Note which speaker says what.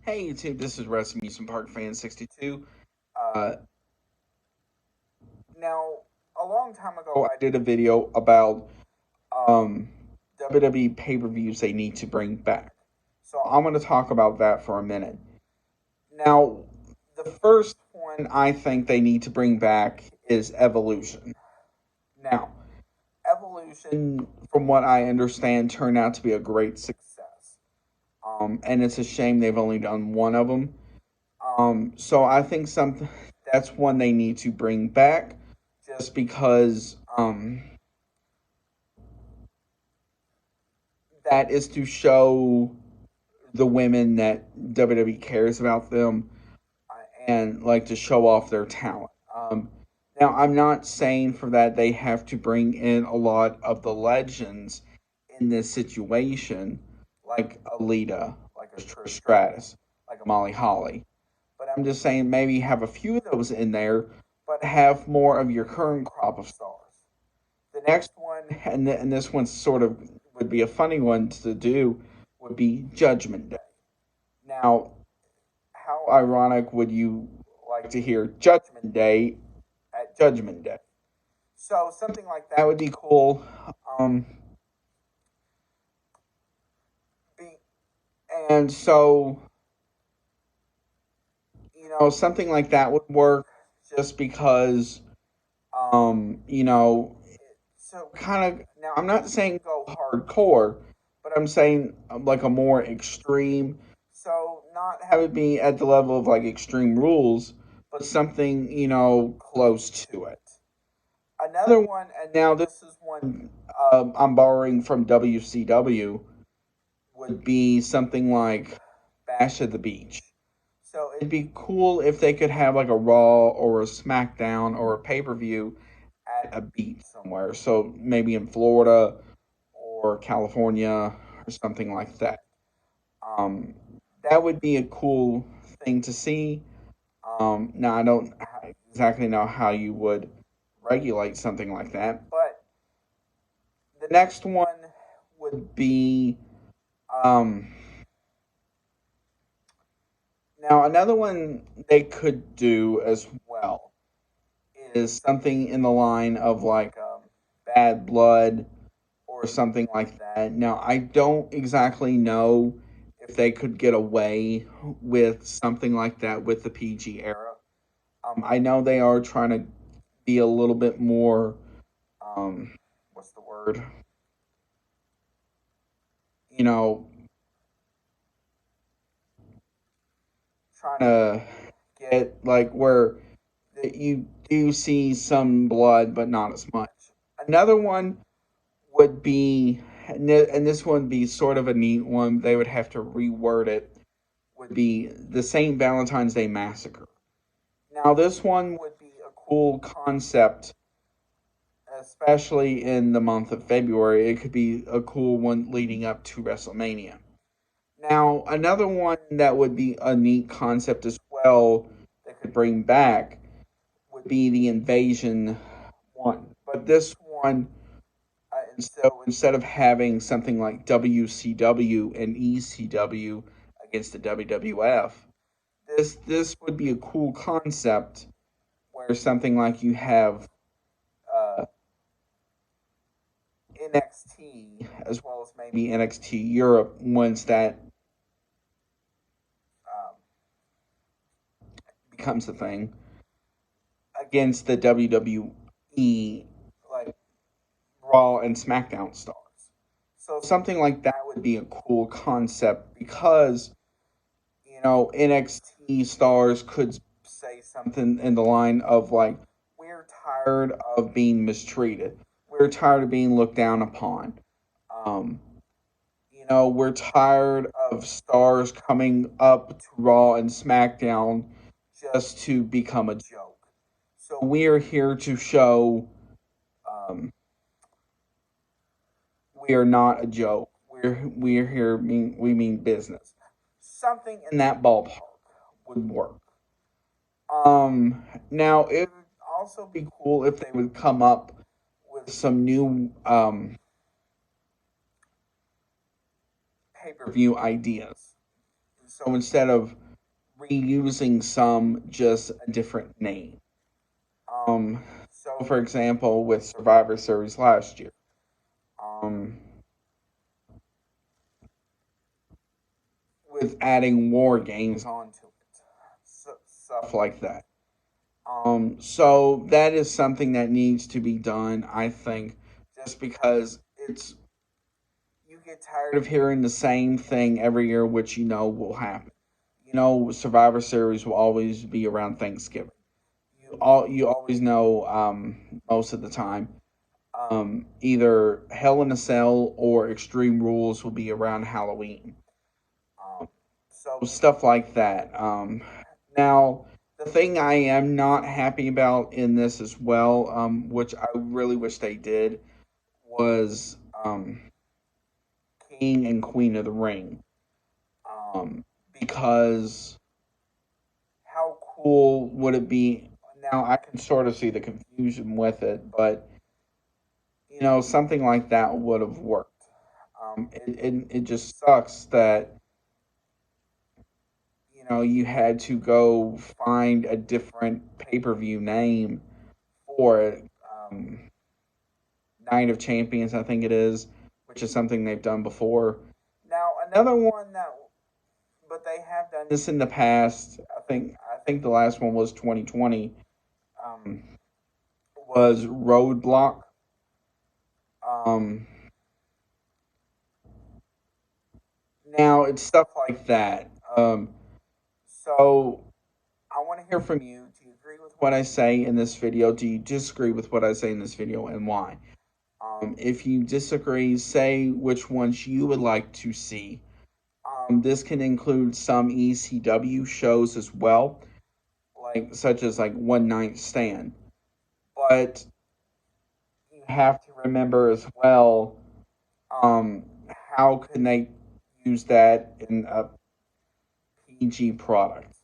Speaker 1: Hey YouTube, this is Wrestling Amusement Park Fan 62. Uh, now, a long time ago, I did a video about um, WWE pay-per-views they need to bring back. So I'm going to talk about that for a minute. Now, the first one I think they need to bring back is Evolution. Now, Evolution, from what I understand, turned out to be a great success. And it's a shame they've only done one of them. So I think that's one they need to bring back, just because that is to show the women that WWE cares about them and like to show off their talent. Now I'm not saying for that they have to bring in a lot of the legends in this situation, like Alita, like a Trish Stratus, like a Molly Holly. But I'm just saying maybe have a few of those in there, but have more of your current crop of stars. The next one, and this one sort of would be a funny one to do, would be Judgment Day. Now, how ironic would you like to hear Judgment Day at Judgment Day? So something like that would be cool. Um, be, and so something like that would work, just because you know, so kind of now I'm not saying go hardcore, but I'm saying like a more extreme. So not have it be at the level of like Extreme Rules, but something close to it. Another one, and now this is one I'm borrowing from WCW, would be something like Bash at the Beach. So it'd be cool if they could have like a Raw or a SmackDown or a pay per view at a beach somewhere. So maybe in Florida or California or something like that. Um, that would be a cool thing to see. Now, I don't exactly know how you would regulate something like that, but the next one would be um, now another one they could do as well is something in the line of like Bad Blood or something like that. Now, I don't exactly know if they could get away with something like that with the PG era. I know they are trying to be a little bit more, what's the word? You know, trying to get like where you do see some blood, but not as much. Another one would be, and this one would be sort of a neat one. They would have to reword it. Would be the St. Valentine's Day Massacre. Now, this one would be a cool concept, especially in the month of February. It could be a cool one leading up to WrestleMania. Now, another one that would be a neat concept as well that could bring back would be the Invasion one. But this one, so instead of having something like WCW and ECW against the WWF, this would be a cool concept where something like you have uh, NXT as well as maybe NXT Europe once that um, becomes a thing against the WWE like Raw and SmackDown stars. So something like that would be a cool concept because NXT stars could say something in the line of like, we're tired of being mistreated. We're tired of being looked down upon. Um, we're tired of stars coming up to Raw and SmackDown just to become a joke. So we are here to show um, we are not a joke. We are here. We mean business. Something in that ballpark would work. Now it would also be cool if they would come up with some new pay per view ideas. So instead of reusing some, just a different name. So for example, with Survivor Series last year, um, with adding war games onto it, stuff like that. So that is something that needs to be done, I think, just because it's you get tired of hearing the same thing every year, which you know will happen. You know, Survivor Series will always be around Thanksgiving. You always know most of the time. Either Hell in a Cell or Extreme Rules will be around Halloween. Um, so stuff like that. Now, the thing I am not happy about in this as well, which I really wish they did, was King and Queen of the Ring. Um, because how cool would it be? Now I can sort of see the confusion with it, but something like that would have worked. It just sucks that you had to go find a different pay-per-view name for it. Night of Champions, I think it is, which is something they've done before. Now another one that, but they have done this in the past. I think the last one was 2020. Um, was Roadblock. Um, Now it's stuff like that. So I want to hear from you. Do you agree with what I say in this video? Do you disagree with what I say in this video, and why? If you disagree, say which ones you would like to see. This can include some ECW shows as well, like such as like One Night Stand. But you have to remember as well, um, how can they use that in a PG product?